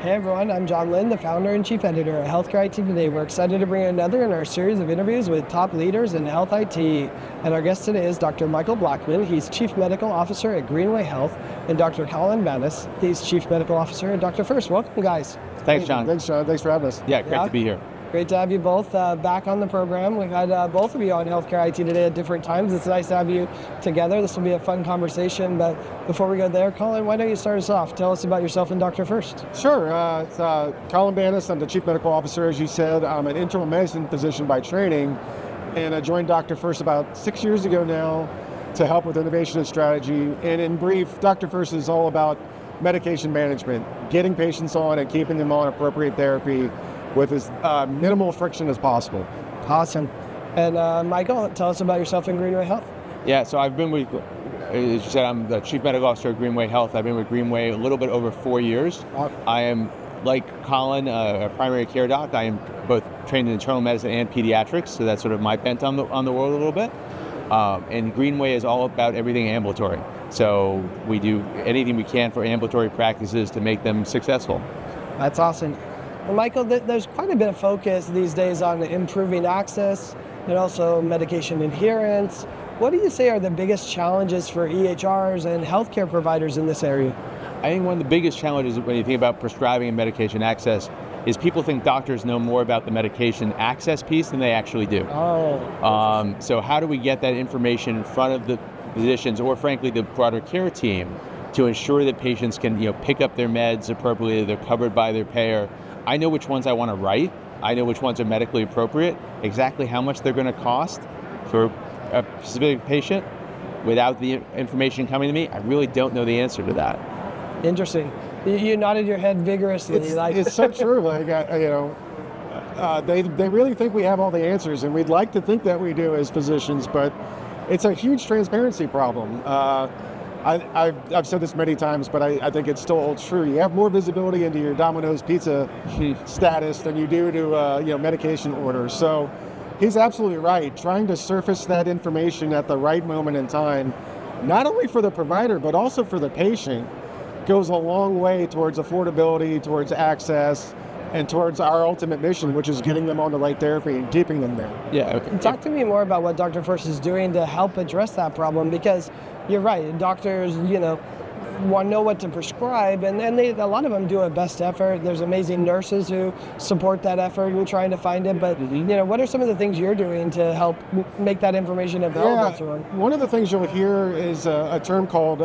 Hey everyone, I'm John Lynn, the founder and chief editor at Healthcare IT Today. We're excited to bring another in our series of interviews with top leaders in health IT. And our guest today is Dr. Michael Blackman. He's Chief Medical Officer at Greenway Health, and Dr. Colin Banas. He's Chief Medical Officer at DrFirst. Welcome, guys. Thanks, John. Thanks, John. Thanks for having us. Yeah, great to be here. Great to have you both back on the program. We've had both of you on Healthcare IT Today at different times. It's nice to have you together. This will be a fun conversation. But before we go there, Colin, why don't you start us off? Tell us about yourself and DrFirst. Sure. It's Colin Banas. I'm the Chief Medical Officer. As you said, I'm an internal medicine physician by training. And I joined DrFirst about 6 years ago now to help with innovation and strategy. And in brief, DrFirst is all about medication management, getting patients on and keeping them on appropriate therapy with as minimal friction as possible. Awesome. And Michael, tell us about yourself and Greenway Health. Yeah, so I've been with, as you said, I'm the Chief Medical Officer at Greenway Health. I've been with Greenway a little bit over 4 years. I am, like Colin, a primary care doc. I am both trained in internal medicine and pediatrics, so that's sort of my bent on the world a little bit. And Greenway is all about everything ambulatory. So we do anything we can for ambulatory practices to make them successful. That's awesome. Well, Michael, there's quite a bit of focus these days on improving access and also medication adherence. What do you say are the biggest challenges for EHRs and healthcare providers in this area? I think one of the biggest challenges when you think about prescribing and medication access is people think doctors know more about the medication access piece than they actually do. So how do we get that information in front of the physicians or frankly the broader care team to ensure that patients can pick up their meds appropriately, they're covered by their payer. I know which ones I want to write. I know which ones are medically appropriate, exactly how much they're going to cost for a specific patient. Without the information coming to me, I really don't know the answer to that. Interesting. You nodded your head vigorously. It's so true. They really think we have all the answers, and we'd like to think that we do as physicians, but it's a huge transparency problem. I've said this many times, but I think it still holds true. You have more visibility into your Domino's pizza status than you do to medication orders. So he's absolutely right. Trying to surface that information at the right moment in time, not only for the provider, but also for the patient, goes a long way towards affordability, towards access, and towards our ultimate mission, which is getting them on the right therapy and keeping them there. Yeah. Talk to me more about what DrFirst is doing to help address that problem, because you're right, doctors, want to know what to prescribe, and a lot of them do a best effort. There's amazing nurses who support that effort in trying to find it, but what are some of the things you're doing to help make that information available to them? One of the things you'll hear is a term called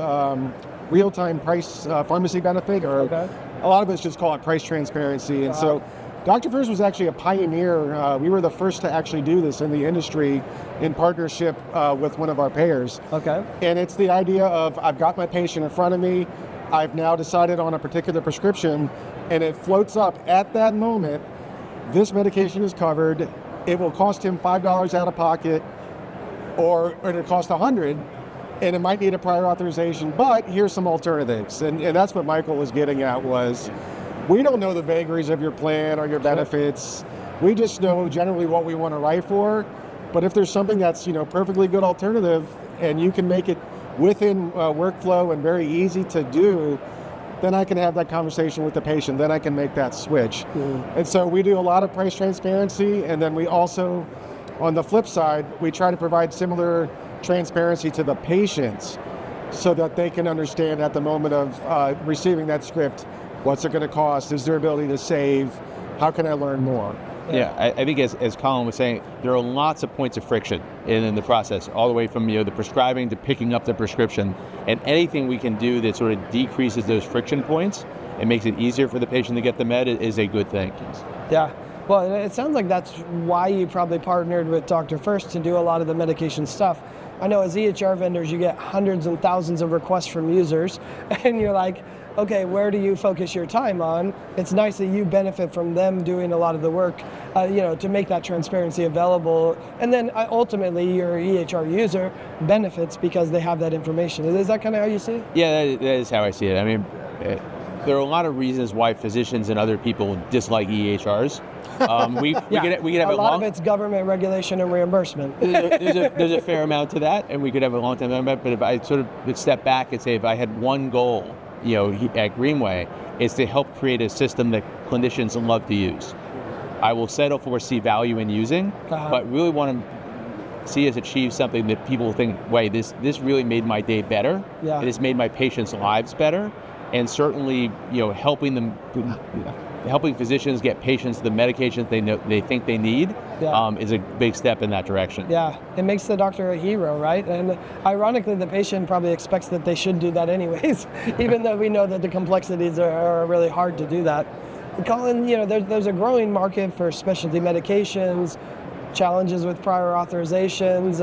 real-time price pharmacy benefit, or a lot of us just call it price transparency. And so DrFirst was actually a pioneer. We were the first to actually do this in the industry in partnership with one of our payers. And it's the idea of, I've got my patient in front of me, I've now decided on a particular prescription, and it floats up at that moment, this medication is covered, it will cost him $5 out of pocket, or it'll cost $100, and it might need a prior authorization, but here's some alternatives. And that's what Michael was getting at was, we don't know the vagaries of your plan or your benefits. We just know generally what we want to write for. But if there's something that's perfectly good alternative and you can make it within workflow and very easy to do, then I can have that conversation with the patient. Then I can make that switch. And so we do a lot of price transparency, and then we also, on the flip side, we try to provide similar transparency to the patients so that they can understand at the moment of receiving that script, what's it going to cost? Is there ability to save? How can I learn more? Yeah, I think as Colin was saying, there are lots of points of friction in the process, all the way from the prescribing to picking up the prescription, and anything we can do that sort of decreases those friction points and makes it easier for the patient to get the med is a good thing. Yeah. Well, it sounds like that's why you probably partnered with DrFirst to do a lot of the medication stuff. I know as EHR vendors, you get hundreds and thousands of requests from users, and you're like, okay, where do you focus your time on? It's nice that you benefit from them doing a lot of the work, to make that transparency available. And then ultimately your EHR user benefits because they have that information. Is that kind of how you see it? Yeah, that is how I see it. I mean, there are a lot of reasons why physicians and other people dislike EHRs. We could have a lot of it's government regulation and reimbursement. There's a fair amount to that, and we could have a long time on that. But if I sort of would step back and say, if I had one goal, at Greenway, is to help create a system that clinicians love to use. I will settle for see value in using, but really want to see us achieve something that people think, wait, this really made my day better. Yeah. It has made my patients' lives better, and certainly, helping physicians get patients the medications they think they need is a big step in that direction. Yeah, it makes the doctor a hero, right? And ironically, the patient probably expects that they should do that anyways, even though we know that the complexities are really hard to do that. Colin, there's a growing market for specialty medications. Challenges with prior authorizations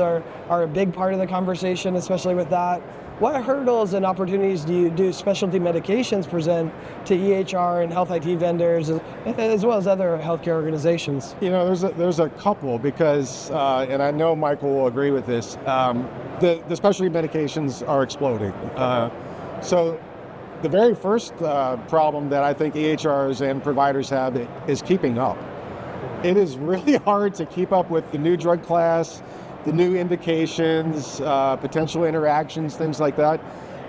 are a big part of the conversation, especially with that. What hurdles and opportunities do specialty medications present to EHR and health IT vendors, as well as other healthcare organizations? There's a couple because, and I know Michael will agree with this, the specialty medications are exploding. So the very first problem that I think EHRs and providers have is keeping up. It is really hard to keep up with the new drug class, the new indications, potential interactions, things like that.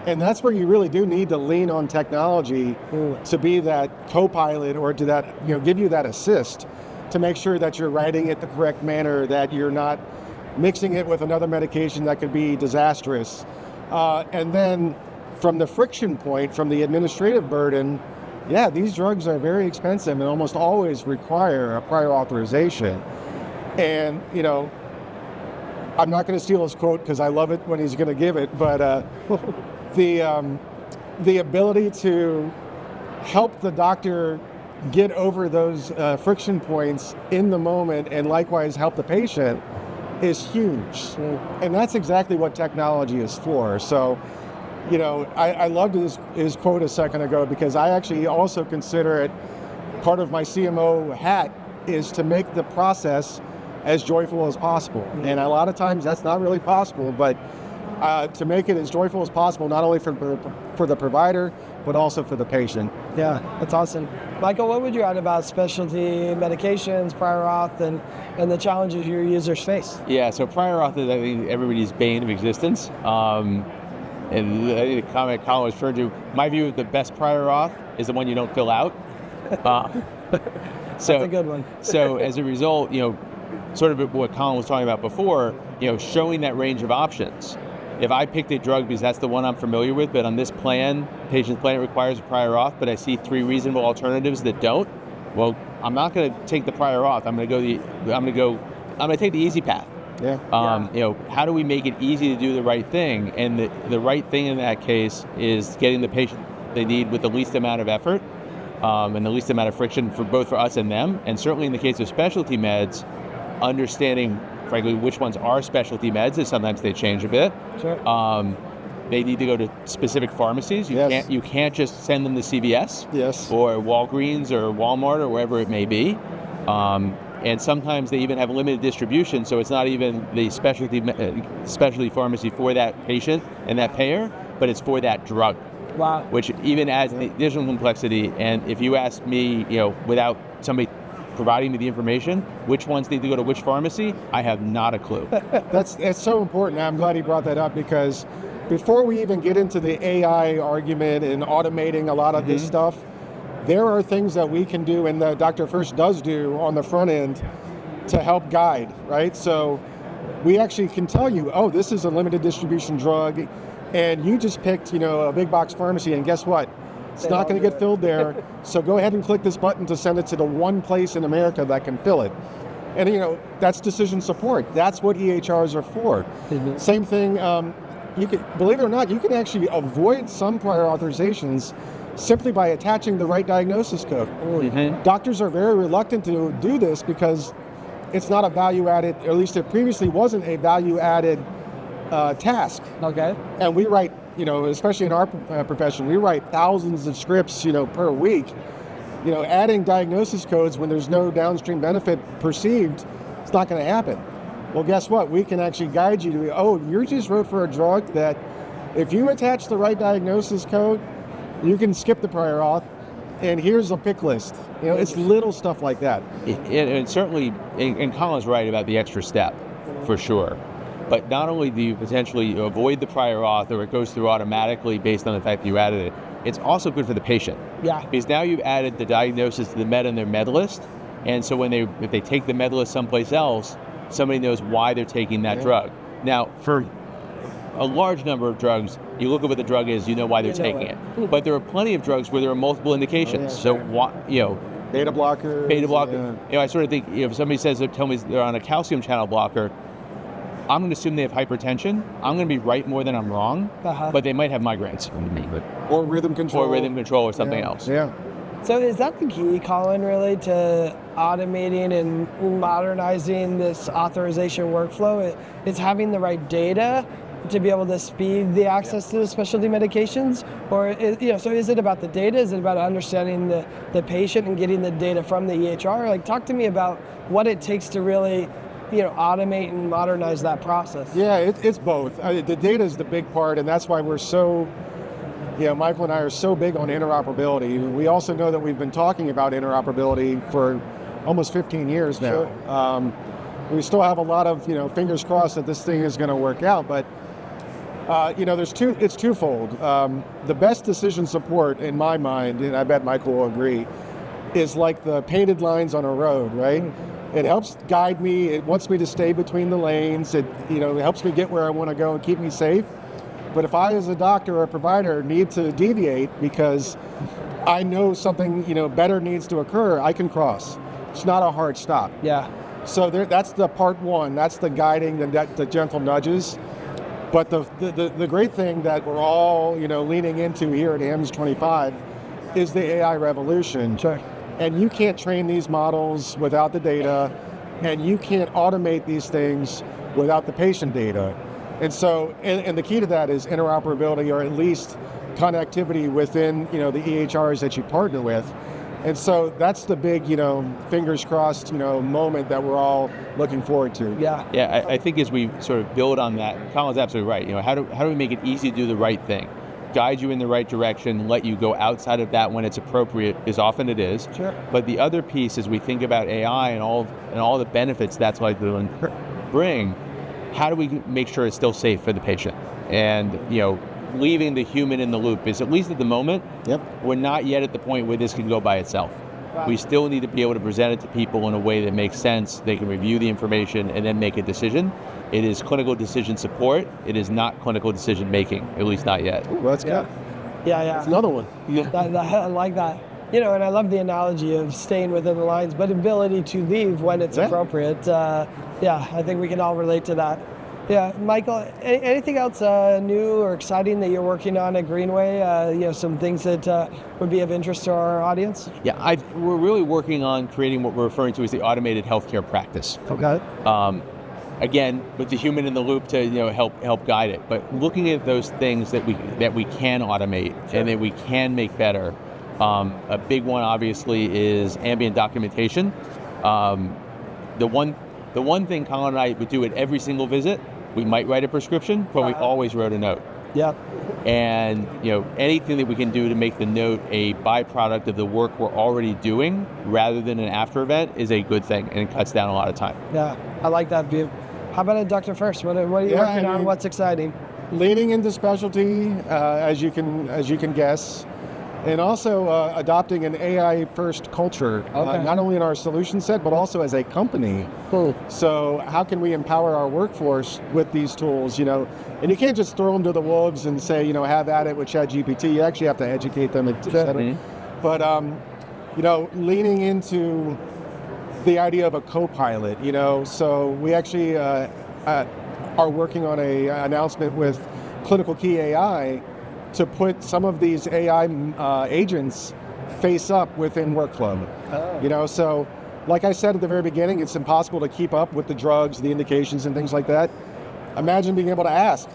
And that's where you really do need to lean on technology to be that co-pilot or to that, give you that assist to make sure that you're writing it the correct manner, that you're not mixing it with another medication that could be disastrous. And then from the friction point, from the administrative burden, these drugs are very expensive and almost always require a prior authorization. And, I'm not going to steal his quote because I love it when he's going to give it, but the ability to help the doctor get over those friction points in the moment and likewise help the patient is huge. And that's exactly what technology is for. So, I loved his quote a second ago because I actually also consider it part of my CMO hat is to make the process as joyful as possible. And a lot of times that's not really possible, but to make it as joyful as possible, not only for the provider, but also for the patient. Yeah, that's awesome. Michael, what would you add about specialty medications, prior auth, and the challenges your users face? Yeah, so prior auth is, I think, everybody's bane of existence. And the comment Colin was referring to, my view of the best prior auth is the one you don't fill out. That's a good one. So as a result, sort of what Colin was talking about before, showing that range of options. If I picked a drug because that's the one I'm familiar with, but on this plan, patient's plan, it requires a prior auth, but I see 3 reasonable alternatives that don't, well, I'm not going to take the prior auth. I'm going to take the easy path. How do we make it easy to do the right thing? And the right thing in that case is getting the patient they need with the least amount of effort and the least amount of friction for both for us and them. And certainly in the case of specialty meds, understanding, frankly, which ones are specialty meds, as sometimes they change a bit. Sure. They need to go to specific pharmacies. You can't just send them to CVS or Walgreens or Walmart or wherever it may be. And sometimes they even have limited distribution, so it's not even the specialty pharmacy for that patient and that payer, but it's for that drug. Wow. Which even adds additional complexity. And if you ask me, without somebody providing me the information, which ones need to go to which pharmacy, I have not a clue. That's so important. I'm glad he brought that up because before we even get into the AI argument and automating a lot of this stuff, there are things that we can do and that DrFirst does do on the front end to help guide, right? So we actually can tell you, oh, this is a limited distribution drug, and you just picked, a big box pharmacy, and guess what? It's not going to get filled there. So go ahead and click this button to send it to the one place in America that can fill it. And that's decision support. That's what EHRs are for. Same thing. You can, believe it or not, you can actually avoid some prior authorizations simply by attaching the right diagnosis code. Doctors are very reluctant to do this because it's not a value-added, or at least it previously wasn't a value-added task. Okay. And we write, especially in our profession, we write thousands of scripts, per week. Adding diagnosis codes when there's no downstream benefit perceived, it's not going to happen. Well, guess what? We can actually guide you to, you just wrote for a drug that if you attach the right diagnosis code, you can skip the prior auth, and here's a pick list. It's little stuff like that. And certainly, and Colin's right about the extra step, for sure. But not only do you potentially avoid the prior auth, or it goes through automatically based on the fact that you added it, it's also good for the patient. Yeah. Because now you've added the diagnosis to the med on their med list, and so if they take the med list someplace else, somebody knows why they're taking that drug. Now, for a large number of drugs, you look at what the drug is, you know why they're taking it. But there are plenty of drugs where there are multiple indications. So, beta blocker. I sort of think if somebody tell me they're on a calcium channel blocker, I'm going to assume they have hypertension. I'm going to be right more than I'm wrong, but they might have migraines. Or rhythm control. Or something else. Yeah. So is that the key, Colin, really, to automating and modernizing this authorization workflow? It's having the right data to be able to speed the access to the specialty medications? Or, so is it about the data? Is it about understanding the patient and getting the data from the EHR? Like, talk to me about what it takes to really automate and modernize that process. Yeah, it's both. The data is the big part, and that's why we're so, Michael and I are so big on interoperability. We also know that we've been talking about interoperability for almost 15 years now. Sure. We still have a lot of, fingers crossed that this thing is going to work out, but it's twofold. The best decision support, in my mind, and I bet Michael will agree, is like the painted lines on a road, right? It helps guide me. It wants me to stay between the lanes. It helps me get where I want to go and keep me safe. But if I, as a doctor or a provider, need to deviate because I know something, better needs to occur, I can cross. It's not a hard stop. Yeah. So that's the part one. That's the guiding, the gentle nudges. But the great thing that we're all, leaning into here at HIMSS 25 is the AI revolution. Sure. And you can't train these models without the data, and you can't automate these things without the patient data. And so, and the key to that is interoperability, or at least connectivity within, the EHRs that you partner with. And so that's the big, fingers crossed, moment that we're all looking forward to. Yeah. Yeah, I think as we sort of build on that, Colin's absolutely right. How do we make it easy to do the right thing? Guide you in the right direction, let you go outside of that when it's appropriate, as often it is. Sure. But the other piece, as we think about AI and all the benefits that's likely to bring, how do we make sure it's still safe for the patient? And leaving the human in the loop is, at least at the moment, we're not yet at the point where this can go by itself. Wow. We still need to be able to present it to people in a way that makes sense. They can review the information and then make a decision. It is clinical decision support. It is not clinical decision making, at least not yet. Ooh, that's good. Yeah. That's another one. Yeah. I like that. And I love the analogy of staying within the lines, but ability to leave when it's appropriate. I think we can all relate to that. Yeah, Michael, anything else new or exciting that you're working on at Greenway? Some things that would be of interest to our audience? Yeah, we're really working on creating what we're referring to as the automated healthcare practice. Okay. Again, with the human in the loop to help guide it, but looking at those things that we can automate and that we can make better. A big one, obviously, is ambient documentation. The one thing Colin and I would do at every single visit, we might write a prescription, but we always wrote a note. Yeah. And anything that we can do to make the note a byproduct of the work we're already doing rather than an after event is a good thing, and it cuts down a lot of time. Yeah, I like that view. How about at DrFirst? What are you working on? What's exciting? Leaning into specialty, as you can guess, and also adopting an AI first culture, not only in our solution set, but also as a company. Cool. So how can we empower our workforce with these tools, And you can't just throw them to the wolves and say, have at it with ChatGPT. You actually have to educate them, etc. But, leaning into the idea of a co-pilot, so we actually are working on an announcement with Clinical Key AI to put some of these AI agents face up within workflow. So like I said at the very beginning, it's impossible to keep up with the drugs, the indications and things like that. Imagine being able to ask,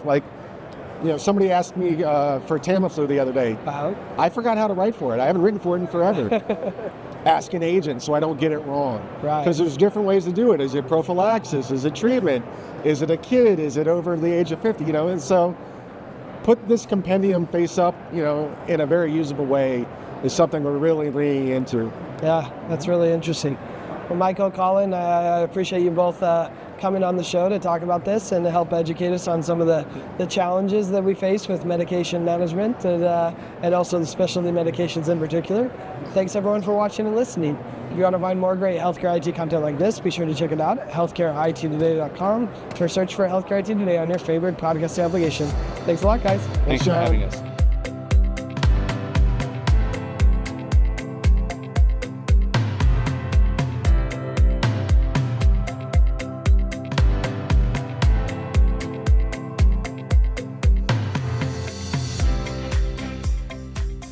somebody asked me for Tamiflu the other day. I forgot how to write for it. I haven't written for it in forever. Ask an agent so I don't get it wrong. Right. Because there's different ways to do it. Is it prophylaxis? Is it treatment? Is it a kid? Is it over the age of 50? And so put this compendium face up, in a very usable way is something we're really leaning into. Yeah, that's really interesting. Well, Michael, Colin, I appreciate you both coming on the show to talk about this and to help educate us on some of the challenges that we face with medication management and also the specialty medications in particular. Thanks everyone for watching and listening. If you want to find more great healthcare IT content like this, be sure to check it out at healthcareittoday.com or search for Healthcare IT Today on your favorite podcast application. Thanks a lot, guys. Thanks for having us.